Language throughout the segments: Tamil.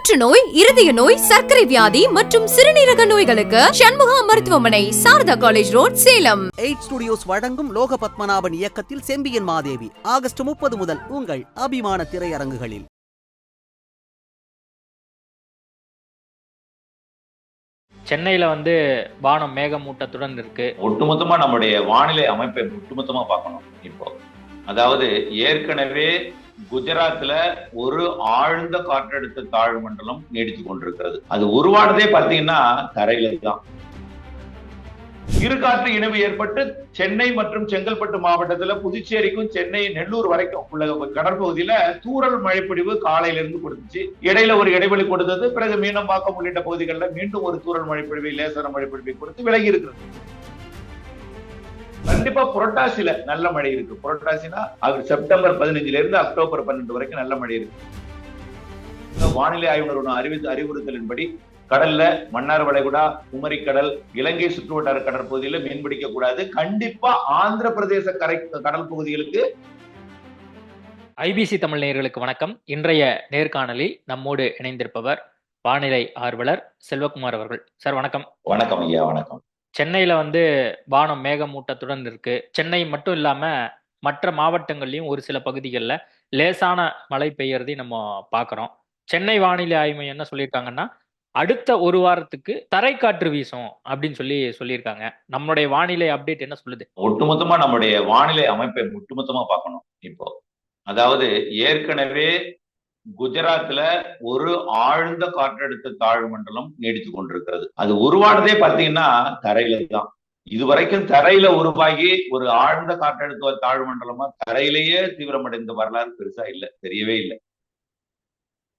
புற்றுநோய், இருதய நோய், சர்க்கரை வியாதி மற்றும் சிறுநீரக நோய்களுக்கு சண்முகா மருத்துவமனை, Saradha college road, Salem. 8 studios வழங்கும் லோக பத்மநாபன் இயக்கத்தில் செம்பியன் மாதேவி ஆகஸ்ட் 30 முதல் உங்கள் அபிமான திரையரங்குகளில். சென்னையில வானம் மேகமூட்டத்துடன் இருக்கு. ஒட்டுமொத்தமா நம்முடைய வானிலை அமைப்பை ஒட்டுமொத்தமா பார்க்கணும். இப்போ அதாவது ஏற்கனவே குஜராத்ல ஒரு ஆழ்ந்த காற்றழுத்த தாழ்வு மண்டலம் நீடித்து கொண்டிருக்கிறது. அது உருவானதே பாத்தீங்கன்னா தரையில தான். இருகாற்று இணைவு ஏற்பட்டு சென்னை மற்றும் செங்கல்பட்டு மாவட்டத்துல புதுச்சேரிக்கும் சென்னை நெல்லூர் வரைக்கும் உள்ள கடற்பகுதியில தூறல் மழைப்பொழிவு காலையில இருந்து கொடுத்துச்சு. இடையில ஒரு இடைவெளி கொடுத்தது. பிறகு மீனம்பாக்கம் உள்ளிட்ட பகுதிகளில் மீண்டும் ஒரு தூறல் மழைப்பொழிவை, லேசான மழைப்பொழிவை கொடுத்து விலகி இருக்கிறது. கண்டிப்பா புரட்டாசியில நல்ல மழை இருக்கு. புரட்டாசினா அது செப்டம்பர் 15 இருந்து அக்டோபர் 12 வரைக்கும் நல்ல மழை இருக்கு. வானிலை ஆய்வு நிறுவனம் அறிவுறுத்தலின்படி கடல்ல மன்னார் வளைகுடா, குமரிக்கடல், இலங்கை சுற்றுவட்டார கடற்பகுதியில மீன்பிடிக்க கூடாது. கண்டிப்பா ஆந்திர பிரதேச கடல் பகுதிகளுக்கு. ஐபிசி தமிழ் நேயர்களுக்கு வணக்கம். இன்றைய நேர்காணலில் நம்மோடு இணைந்திருப்பவர் வானிலை ஆர்வலர் செல்வகுமார் அவர்கள். சார் வணக்கம். வணக்கம் ஐயா. வணக்கம். சென்னையில வானம் மேகமூட்டத்துடன் இருக்கு. சென்னை மட்டும் இல்லாம மற்ற மாவட்டங்கள்லயும் ஒரு சில பகுதிகளில் லேசான மழை பெய்யறதையும் நம்ம பாக்குறோம். சென்னை வானிலை ஆய்வு மையம் என்ன சொல்லியிருக்காங்கன்னா, அடுத்த ஒரு வாரத்துக்கு தரைக்காற்று வீசும் அப்படின்னு சொல்லியிருக்காங்க. நம்மளுடைய வானிலை அப்டேட் என்ன சொல்லுது? ஒட்டுமொத்தமா நம்முடைய வானிலை அமைப்பை ஒட்டுமொத்தமா பார்க்கணும். இப்போ அதாவது ஏற்கனவே குஜராத்ல ஒரு ஆழ்ந்த காற்றழுத்த தாழ்வு மண்டலம் நீடித்து கொண்டிருக்கிறது. அது உருவானதே பாத்தீங்கன்னா தரையில தான். இதுவரைக்கும் தரையில உருவாகி ஒரு ஆழ்ந்த காற்றழுத்த தாழ்வு மண்டலமா தரையிலேயே தீவிரமடைந்த வரலாறு பெருசா இல்ல, தெரியவே இல்லை.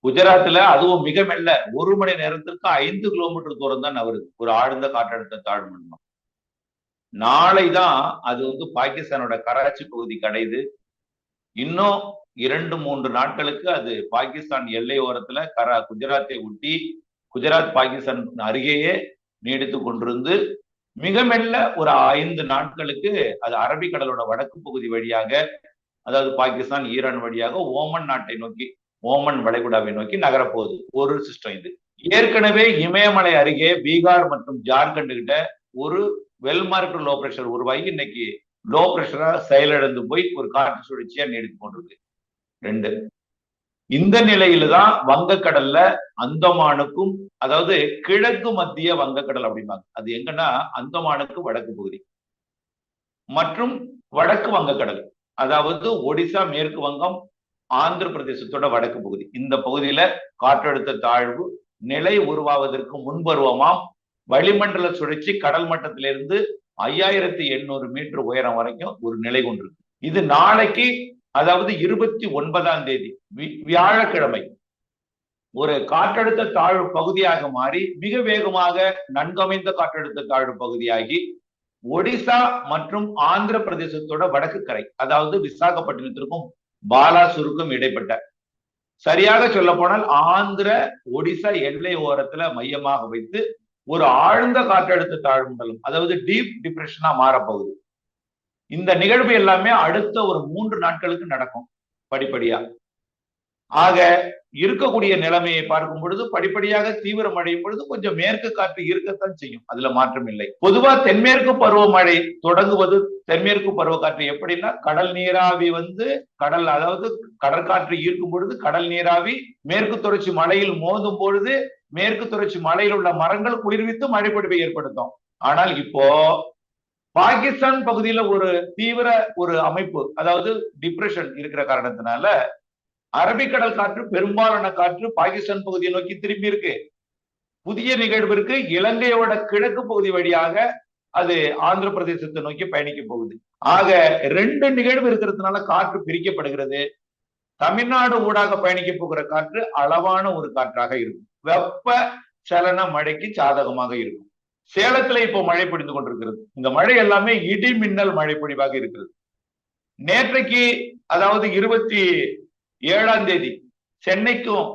குஜராத்ல அதுவும் மிக மெல்ல 1 மணி நேரத்திற்கு 5 கிலோமீட்டர் தூரம் தான் நகருது ஒரு ஆழ்ந்த காற்றழுத்த தாழ்வு மண்டலம். நாளைதான் அது பாகிஸ்தானோட கராச்சி பகுதிக்கு அடையுது. இன்னும் 2-3 நாட்களுக்கு அது பாகிஸ்தான் எல்லை ஓரத்துல குஜராத்தை ஒட்டி குஜராத் பாகிஸ்தான் அருகேயே நீடித்து கொண்டிருந்து மிக மெல்ல ஒரு 5 நாட்களுக்கு அது அரபிக்கடலோட வடக்கு பகுதி வழியாக, அதாவது பாகிஸ்தான் ஈரான் வழியாக ஓமன் நாட்டை நோக்கி, ஓமன் வளைகுடாவை நோக்கி நகரப்போகுது. ஒரு சிஸ்டம் இது. ஏற்கனவே இமயமலை அருகே பீகார் மற்றும் ஜார்க்கண்ட் கிட்ட ஒரு வெல்மார்க்டு லோ பிரஷர் உருவாகி இன்னைக்கு லோ பிரஷரா செயலிழந்து போய் ஒரு காற்று சுழற்சியா நீடித்து கொண்டிருக்கு. 2. இந்த நிலையில தான் வங்கக்கடல்ல அந்தமானுக்கும், அதாவது கிழக்கு மத்திய வங்கக்கடல் அப்படிம்பாங்க, அது எங்கன்னா அந்தமானுக்கு வடக்கு பகுதி மற்றும் வடக்கு வங்கக்கடல், அதாவது ஒடிசா, மேற்கு வங்கம், ஆந்திர பிரதேசத்தோட வடக்கு பகுதி, இந்த பகுதியில காற்றழுத்த தாழ்வு நிலை உருவாவதற்கு முன்பருவமாம் வளிமண்டல சுழற்சி கடல் மட்டத்திலிருந்து 5800 மீட்டர் உயரம் வரைக்கும் ஒரு நிலை கொண்டிருக்கு. இது நாளைக்கு, அதாவது 29ஆம் தேதி வியாழக்கிழமை ஒரு காற்றழுத்த தாழ்வு பகுதியாக மாறி மிக வேகமாக நன்கமைந்த காற்றழுத்த தாழ்வு பகுதியாகி ஒடிசா மற்றும் ஆந்திர பிரதேசத்தோட வடக்கு கரை, அதாவது விசாகப்பட்டினத்திற்கும் பாலாசூருக்கும் இடைப்பட்ட, சரியாக சொல்ல போனால் ஆந்திர ஒடிசா எல்லை ஓரத்துல மையமாக வைத்து ஒரு ஆழ்ந்த காற்றழுத்த தாழ்வு மண்டலம், அதாவது டீப் டிப்ரெஷனா மாறப்போகுது. இந்த நிகழ்வு எல்லாமே அடுத்த ஒரு 3 நாட்களுக்கு நடக்கும் படிப்படியா. ஆக இருக்கக்கூடிய நிலைமையை பார்க்கும் பொழுது படிப்படியாக தீவிரம் அடையும் பொழுது கொஞ்சம் மேற்கு காற்று இருக்கத்தான் செய்யும், அதுல மாற்றம் இல்லை. பொதுவா தென்மேற்கு பருவமழை தொடங்குவது, தென்மேற்கு பருவ காற்று எப்படின்னா, கடல் நீராவி கடல், அதாவது கடற்காற்று ஈர்க்கும் பொழுது கடல் நீராவி மேற்கு தொடர்ச்சி மலையில் மோதும் பொழுது மேற்கு தொடர்ச்சி மலையில் உள்ள மரங்கள் குளிர்வித்து மழைப்பொழிவை ஏற்படுத்தும். ஆனால் இப்போ பாகிஸ்தான் பகுதியில ஒரு தீவிர ஒரு அமைப்பு, அதாவது டிப்ரெஷன் இருக்கிற காரணத்தினால அரபிக்கடல் காற்று, பெரும்பாலான காற்று பாகிஸ்தான் பகுதியை நோக்கி திரும்பி இருக்கு. புதிய நிகழ்வு இருக்கு. இலங்கையோட கிழக்கு பகுதி வழியாக அது ஆந்திர பிரதேசத்தை நோக்கி பயணிக்க போகுது. ஆக 2 நிகழ்வு இருக்கிறதுனால காற்று பிரிக்கப்படுகிறது. தமிழ்நாடு ஊடாக பயணிக்க போகிற காற்று அளவான ஒரு காற்றாக இருக்கும். வெப்ப சலன மழைக்கு சாதகமாக இருக்கும். சேலத்துல இப்போ மழை பொழிந்து கொண்டிருக்கிறது. இந்த மழை எல்லாமே இடி மின்னல் மழை பொழிவாக இருக்கிறது. நேற்றைக்கு, அதாவது 27ஆம் தேதி சென்னைக்கும்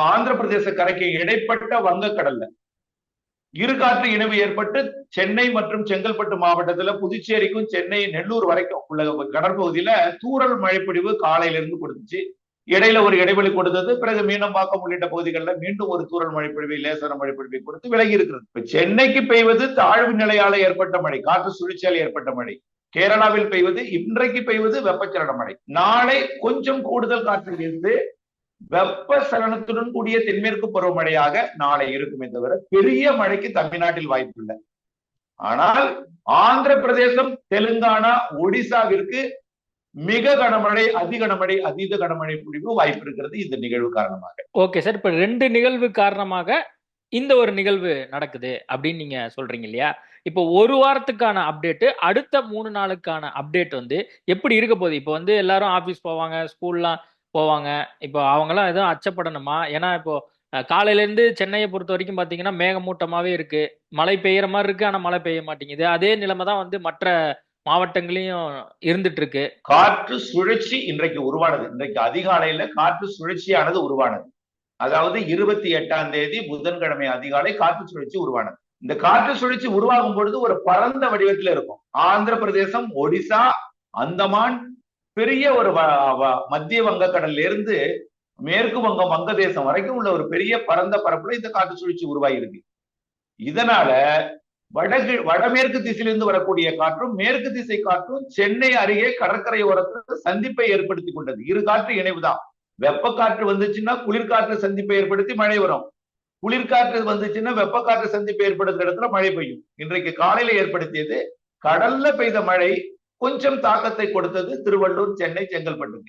ஆந்திர பிரதேச கரைக்கு இடைப்பட்ட வங்கக்கடல்ல இருகாற்று இணைவு ஏற்பட்டு சென்னை மற்றும் செங்கல்பட்டு மாவட்டத்துல புதுச்சேரிக்கும் சென்னை நெல்லூர் வரைக்கும் உள்ள கடற்பகுதியில தூறல் மழைப்பொழிவு காலையில இருந்து கொடுத்துச்சு. இடையில ஒரு இடைவெளி கொடுத்தது, பிறகு மீனம்பாக்கம் உள்ளிட்ட பகுதிகளில் மீண்டும் ஒரு தூறல் மழைப்பொழிவை, லேசான மழைப்பொழிவை கொடுத்து விலகி இருக்கிறது. இப்ப சென்னைக்கு பெய்வது தாழ்வு நிலையால ஏற்பட்ட மழை, காற்று சுழற்சியால் ஏற்பட்ட மழை. கேரளாவில் பெய்வது, இன்றைக்கு பெய்வது வெப்பச்சலன மழை. நாளை கொஞ்சம் கூடுதல் காற்று வீழ்ந்து வெப்ப சலனத்துடன் கூடிய தென்மேற்கு பருவமழையாக நாளை இருக்குமே தவிர பெரிய மழைக்கு தமிழ்நாட்டில் வாய்ப்பு இல்லை. ஆனால் ஆந்திர பிரதேசம், தெலுங்கானா, ஒடிசாவிற்கு மிக கனமழை, அதிகனமழை, அதீத கனமழை பொழிவு வாய்ப்பு இருக்கிறது இந்த நிகழ்வு காரணமாக. ஓகே சார், இப்ப 2 நிகழ்வு காரணமாக இந்த ஒரு நிகழ்வு நடக்குது அப்படின்னு நீங்க சொல்றீங்க இல்லையா? இப்போ ஒரு வாரத்துக்கான அப்டேட், அடுத்த 3 நாளுக்கான அப்டேட் வந்து எப்படி இருக்க போகுது? இப்போ வந்து எல்லாரும் ஆபீஸ் போவாங்க, ஸ்கூல்லாம் போவாங்க. இப்போ அவங்கெல்லாம் எதுவும் அச்சப்படணுமா? ஏன்னா இப்போ காலையில இருந்து சென்னையை பொறுத்த வரைக்கும் பாத்தீங்கன்னா மேகமூட்டமாவே இருக்கு, மழை பெய்யற மாதிரி இருக்கு, ஆனா மழை பெய்ய மாட்டேங்குது. அதே நிலைமை தான் வந்து மற்ற மாவட்டங்களையும் இருந்துட்டு இருக்கு. காற்று சுழற்சி இன்றைக்கு உருவானது. இன்றைக்கு அதிகாலையில காற்று சுழற்சியானது உருவானது. அதாவது 28ஆம் தேதி புதன்கிழமை அதிகாலை காற்று சுழற்சி உருவானது. இந்த காற்று சுழற்சி உருவாகும் பொழுது ஒரு பரந்த வடிவத்தில் இருக்கும். ஆந்திர பிரதேசம், ஒடிசா, அந்தமான், பெரிய ஒரு மத்திய வங்கக்கடல்ல இருந்து மேற்கு வங்கம், வங்கதேசம் வரைக்கும் உள்ள ஒரு பெரிய பரந்த பரப்புல இந்த காற்று சுழற்சி உருவாகி இருக்கு. இதனால வடமேற்கு திசையிலிருந்து வரக்கூடிய காற்றும் மேற்கு திசை காற்றும் சென்னை அருகே கடற்கரை ஓரத்தில் சந்திப்பை ஏற்படுத்தி கொண்டது. இரு காற்று இணைவுதான். வெப்ப காற்று வந்துச்சுன்னா குளிர்காற்று சந்திப்பை ஏற்படுத்தி மழை வரும். குளிர்காற்று வந்துச்சுன்னா வெப்ப காற்று சந்திப்பை ஏற்படுத்துற இடத்துல மழை பெய்யும். இன்றைக்கு காலையில ஏற்படுத்தியது கடல்ல பெய்த மழை கொஞ்சம் தாக்கத்தை கொடுத்தது திருவள்ளூர், சென்னை, செங்கல்பட்டு,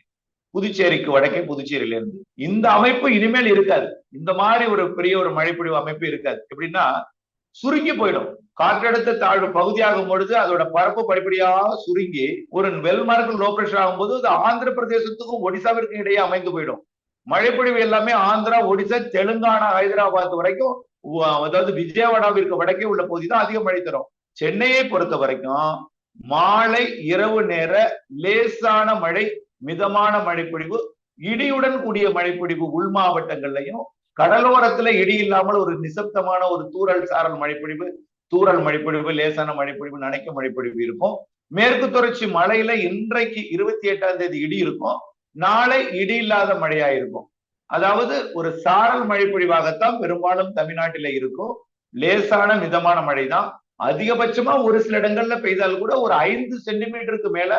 புதுச்சேரிக்கு வடக்கே புதுச்சேரியில இருந்து. இந்த அமைப்பு இனிமேல் இருக்காது. இந்த மாதிரி ஒரு பெரிய ஒரு மழைப்பொழிவு அமைப்பு இருக்காது. எப்படின்னா சுருங்கி போயிடும். காற்றழுத்த தாழ்வு பகுதியாகும் பொழுது அதோட பரப்பு படிப்படியாக சுருங்கி ஒரு வெல்மார்க் லோ பிரஷர் ஆகும்போது அது ஆந்திர பிரதேசத்துக்கும் ஒடிசாவிற்கும் இடையே அமைந்து போயிடும். மழைப்பொழிவு எல்லாமே ஆந்திரா, ஒடிசா, தெலுங்கானா, ஹைதராபாத் வரைக்கும், அதாவது விஜயவாடாவிற்கு வடக்கே உள்ள பகுதி தான் அதிக மழை தரும். சென்னையை பொறுத்த வரைக்கும் மாலை இரவு நேர லேசான மழை, மிதமான மழைப்பொழிவு, இடியுடன் கூடிய மழைப்பொழிவு உள் மாவட்டங்கள்லையும், கடலோரத்துல இடி இல்லாமல் ஒரு நிசப்தமான ஒரு தூறல் சாரல் மழைப்பொழிவு, தூறல் மழைப்பொழிவு, லேசான மழைப்பொழிவு, நனைக்கும் மழைப்பொழிவு இருக்கும். மேற்கு தொடர்ச்சி மலையில இன்றைக்கு 28ஆம் தேதி இடி இருக்கும், நாளை இடி இல்லாத மழையா இருக்கும். அதாவது ஒரு சாரல் மழைப்பொழிவாகத்தான் பெரும்பாலும் தமிழ்நாட்டில இருக்கும். லேசான மிதமான மழை தான். அதிகபட்சமா ஒரு சில இடங்கள்ல பெய்தால் கூட ஒரு 5 சென்டிமீட்டருக்கு மேல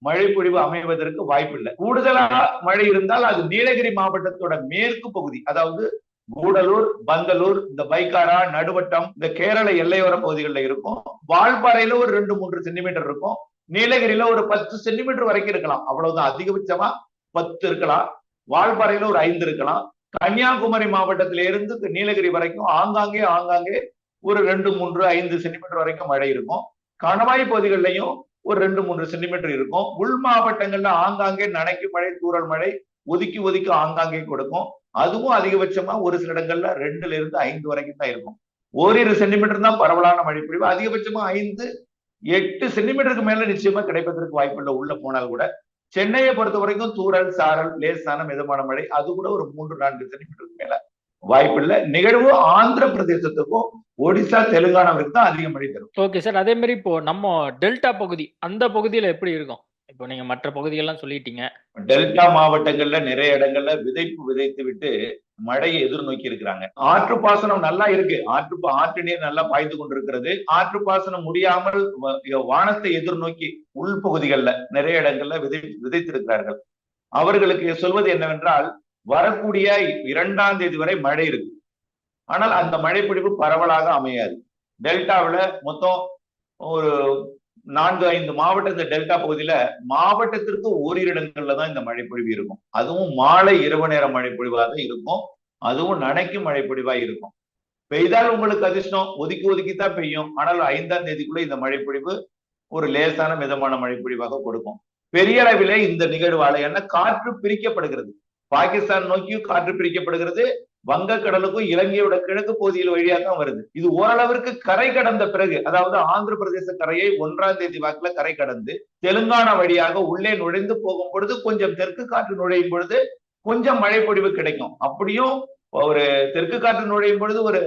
மழைப்பொழிவு அமைவதற்கு வாய்ப்பு இல்லை. கூடுதலா மழை இருந்தால் அது நீலகிரி மாவட்டத்தோட மேற்கு பகுதி, அதாவது கூடலூர், பந்தலூர், இந்த பைக்காரா, நடுவட்டம், இந்த கேரள எல்லையோர பகுதிகளில் இருக்கும். வால்பாறையில ஒரு 2-3 சென்டிமீட்டர் இருக்கும். நீலகிரியில ஒரு 10 சென்டிமீட்டர் வரைக்கும் இருக்கலாம். அவ்வளவுதான். அதிகபட்சமா 10 இருக்கலாம். வால்பாறையில ஒரு 5 இருக்கலாம். கன்னியாகுமரி மாவட்டத்தில இருந்து நீலகிரி வரைக்கும் ஆங்காங்கே ஒரு 2-3-5 சென்டிமீட்டர் வரைக்கும் மழை இருக்கும். கணவாய் பகுதிகளிலையும் ஒரு 2-3 சென்டிமீட்டர் இருக்கும். உள் மாவட்டங்கள்ல ஆங்காங்கே நனைக்கும் மழை, தூறல் மழை ஒதுக்கி ஆங்காங்கே கொடுக்கும். அதுவும் அதிகபட்சமா ஒரு சில இடங்கள்ல 2-5 வரைக்கும் தான் இருக்கும். ஓரிரு சென்டிமீட்டர் தான் பரவலான மழை பொழிவு. அதிகபட்சமா 5-8 சென்டிமீட்டருக்கு மேல நிச்சயமா கிடைப்பதற்கு வாய்ப்பு இல்லை உள்ள போனால் கூட. சென்னையை பொறுத்த வரைக்கும் தூறல், சாரல், லேசான மிதமான மழை, அது கூட ஒரு 3-4 சென்டிமீட்டருக்கு மேல வாய்ப்பு இல்லை. நிகழ்வு ஆந்திர பிரதேசத்துக்கும் ஒடிசா, தெலுங்கானாவிற்கு தான் அதிக மழை தரும். ஓகே சார், அதே மாதிரி இப்போ நம்ம டெல்டா பகுதி, அந்த பகுதியில எப்படி இருக்கும்? இப்போ நீங்க மற்ற பகுதிகள்லாம் சொல்லிட்டீங்க. டெல்டா மாவட்டங்கள்ல நிறைய இடங்கள்ல விதைத்து விட்டு மழையை எதிர்நோக்கி இருக்கிறாங்க. ஆற்று பாசனம் நல்லா இருக்கு. ஆற்று நீர் நல்லா பாய்ந்து கொண்டிருக்கிறது. ஆற்று பாசனம் முடியாமல் வானத்தை எதிர்நோக்கி உள்பகுதிகள்ல நிறைய இடங்கள்ல விதைத்திருக்கிறார்கள். அவர்களுக்கு சொல்வது என்னவென்றால், வரக்கூடிய 2ஆம் தேதி வரை மழை இருக்கு. ஆனால் அந்த மழைப்பொழிவு பரவலாக அமையாது. டெல்டாவில் மொத்தம் ஒரு 4-5 மாவட்ட இந்த டெல்டா பகுதியில மாவட்டத்திற்கு ஓரிரு இடங்கள்ல தான் இந்த மழைப்பொழிவு இருக்கும். அதுவும் மாலை இரவு நேர மழைப்பொழிவாக இருக்கும். அதுவும் நனைக்கும் மழைப்பொழிவா இருக்கும். பெய்தால் உங்களுக்கு அதிர்ஷ்டம், ஒதுக்கித்தான் பெய்யும். ஆனால் 5ஆம் தேதிக்குள்ள இந்த மழைப்பொழிவு ஒரு லேசான மிதமான மழைப்பொழிவாக கொடுக்கும். பெரிய அளவிலே இந்த நிகழ்வால என்ன காற்று பிரிக்கப்படுகிறது. பாகிஸ்தான் நோக்கியும் காற்று பிரிக்கப்படுகிறது. வங்கக்கடலுக்கும் இலங்கையோட கிழக்கு பகுதியில் வழியாக தான் வருது. இது ஓரளவிற்கு கரை கடந்த பிறகு, அதாவது ஆந்திர பிரதேச கரையை 1ஆம் தேதி வாக்குல கரை கடந்து தெலுங்கானா வழியாக உள்ளே நுழைந்து போகும் பொழுது கொஞ்சம் தெற்கு காற்று நுழையும் பொழுது கொஞ்சம் மழை பொழிவு கிடைக்கும். அப்படியும் ஒரு தெற்கு காற்று நுழையும் பொழுது ஒரு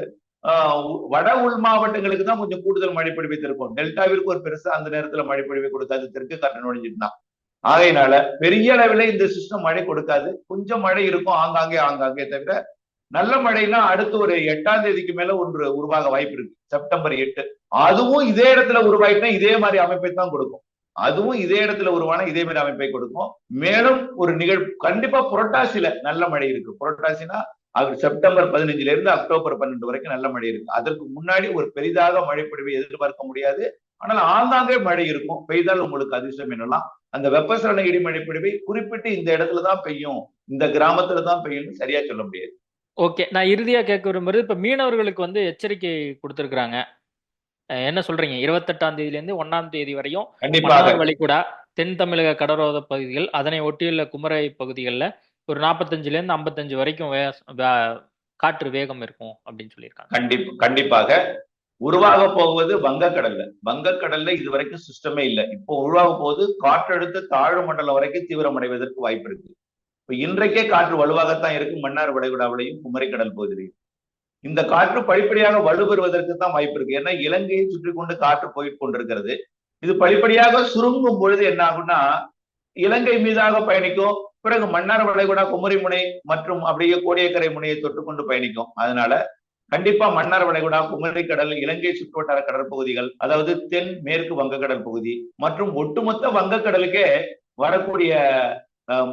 வட உள் மாவட்டங்களுக்கு தான் கொஞ்சம் கூடுதல் மழைப்பொழிவை இருக்கும். டெல்டாவிற்கு ஒரு பெருசா அந்த நேரத்துல மழைப்பொழிவை கொடுத்தாது தெற்கு காற்று நுழைஞ்சிட்டுனா. ஆகையினால பெரிய அளவில் இந்த சிஸ்டம் மழை கொடுக்காது. கொஞ்சம் மழை இருக்கும் ஆங்காங்கே தவிர, நல்ல மழைனா அடுத்து ஒரு 8ஆம் தேதிக்கு மேல ஒன்று உருவாக வாய்ப்பு இருக்கு. செப்டம்பர் 8. அதுவும் இதே இடத்துல உருவாயிட்டா இதே மாதிரி அமைப்பை தான் கொடுக்கும். அதுவும் இதே இடத்துல உருவான இதே மாதிரி அமைப்பை கொடுக்கும். மேலும் ஒரு நிகழ்வு கண்டிப்பா புரட்டாசியில நல்ல மழை இருக்கு. புரட்டாசினா அது செப்டம்பர் 15 இருந்து அக்டோபர் 12 வரைக்கும் நல்ல மழை இருக்கு. அதற்கு முன்னாடி ஒரு பெரிதாக மழை பொழிவை எதிர்பார்க்க முடியாது. ஆனால் ஆங்காங்கே மழை இருக்கும். பெய்தால் உங்களுக்கு அதிர்ஷ்டம் என்னலாம். அந்த வெப்பசலன இடிமழை பொழிவை குறிப்பிட்டு இந்த இடத்துலதான் பெய்யும், இந்த கிராமத்துலதான் பெய்யும் சரியா சொல்ல முடியாது. ஓகே, நான் இறுதியா கேட்க விரும்புறது, இப்ப மீனவர்களுக்கு வந்து எச்சரிக்கை கொடுத்திருக்கிறாங்க. என்ன சொல்றீங்க? 28ஆம் தேதியில இருந்து 1ஆம் தேதி வரையும் கண்டிப்பாக மன்னார் வளைகுடா, தென் தமிழக கடலோர பகுதிகள், அதனை ஒட்டியுள்ள குமரி பகுதிகளில் ஒரு 45ல இருந்து 55 வரைக்கும் காற்று வேகம் இருக்கும் அப்படின்னு சொல்லியிருக்காங்க. கண்டிப்பாக உருவாக போவது வங்கக்கடல்ல. வங்கக்கடல்ல இது வரைக்கும் சிஸ்டமே இல்லை. இப்போ உருவாக போது காற்றழுத்த தாழ்வு மண்டலம் வரைக்கும் தீவிரமடைவதற்கு வாய்ப்பு இருக்கு. இப்ப இன்றைக்கே காற்று வலுவாகத்தான் இருக்கு மன்னார் வளைகுடாவிலையும் குமரி கடல் பகுதியிலையும். இந்த காற்று படிப்படியாக வலுப்பெறுவதற்கு தான் வாய்ப்பு இருக்கு. ஏன்னா இலங்கையை சுற்றி கொண்டு காற்று போயிட்டு கொண்டிருக்கிறது. இது படிப்படியாக சுருங்கும் பொழுது என்ன ஆகும்னா, இலங்கை மீதாக பயணிக்கும். பிறகு மன்னார் வளைகுடா, குமரி முனை மற்றும் அப்படியே கோடியக்கரை முனையை தொட்டுக்கொண்டு பயணிக்கும். அதனால கண்டிப்பா மன்னார் வளைகுடா, குமரி கடல், இலங்கை சுற்றுவட்டார கடற்பகுதிகள், அதாவது தென் மேற்கு வங்கக்கடல் பகுதி மற்றும் ஒட்டுமொத்த வங்கக்கடலுக்கே வரக்கூடிய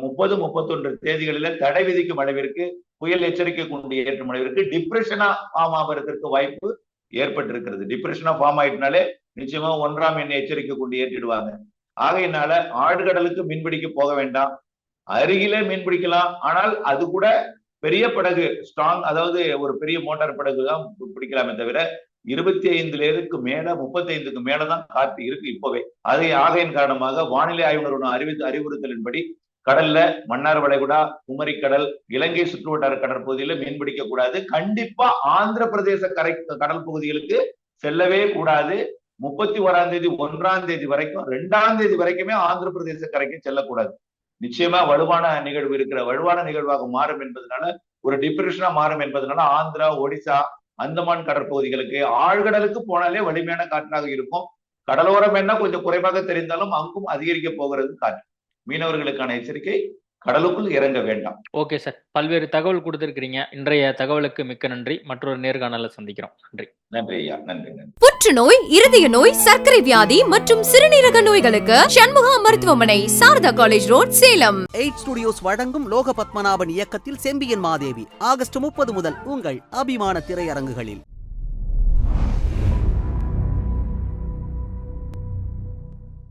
30, 31 தேதிகளில தடை விதிக்கும் அளவிற்கு, புயல் எச்சரிக்கை கொண்டு ஏற்றும் அளவிற்கு டிப்ரெஷனா ஃபார்ம் ஆவதற்கு வாய்ப்பு ஏற்பட்டிருக்கிறது. டிப்ரெஷனா ஃபார்ம் ஆயிட்டனாலே நிச்சயமா 1ஆம் எண்ணை எச்சரிக்கை கொண்டு ஏற்றிடுவாங்க. ஆகையினால ஆழ்கடலுக்கு மீன்பிடிக்க போக வேண்டாம். அருகிலே மீன் பிடிக்கலாம். ஆனால் அது கூட பெரிய படகு, ஸ்ட்ராங், அதாவது ஒரு பெரிய மோட்டார் படகு தான் பிடிக்கலாமே தவிர 25 மேல 35க்கு மேலதான் காற்று இருக்கு இப்பவே. அதை ஆகையின் காரணமாக வானிலை ஆய்வு நிறுவனம் அறிவுறுத்தலின்படி கடல்ல மன்னார் வளைகுடா, குமரி கடல், இலங்கை சுற்றுவட்டார கடற்பகுதியில மீன் பிடிக்க கூடாது. கண்டிப்பா ஆந்திர பிரதேச கடல் பகுதிகளுக்கு செல்லவே கூடாது. 31ஆம் தேதி 1ஆம் தேதி வரைக்கும் 2ஆம் தேதி வரைக்குமே ஆந்திர பிரதேச கரைக்கு செல்லக்கூடாது. நிச்சயமா வலுவான நிகழ்வாக மாறும் என்பதனால, ஒரு டிப்ரெஷனா மாறும் என்பதனால ஆந்திரா, ஒடிசா, அந்தமான் கடற்பகுதிகளுக்கு, ஆழ்கடலுக்கு போனாலே வலிமையான காற்றாக இருக்கும். கடலோரம் என்ன கொஞ்சம் குறைவாக தெரிந்தாலும் அங்கும் அதிகரிக்க போகிறது காற்று. மீனவர்களுக்கான எச்சரிக்கை, கடலுக்குள் இறங்க வேண்டாம். ஓகே சார், பல்வேறு தகவல் கொடுத்திருக்கிறீங்க. இன்றைய தகவலுக்கு மிக்க நன்றி. மற்றொரு நேர்காணல சந்திக்கிறோம். நன்றி. நன்றி ஐயா, நன்றி. புற்றுநோய், இருதய நோய், சர்க்கரை வியாதி மற்றும் சிறுநீரக நோய்களுக்கு சண்முகா மருத்துவமனை, Saradha college road, Salem. 8 studios வழங்கும் லோக பத்மநாபன் இயக்கத்தில் செம்பியன் மாதேவி ஆகஸ்ட் 30 முதல் உங்கள் அபிமான திரையரங்குகளில்.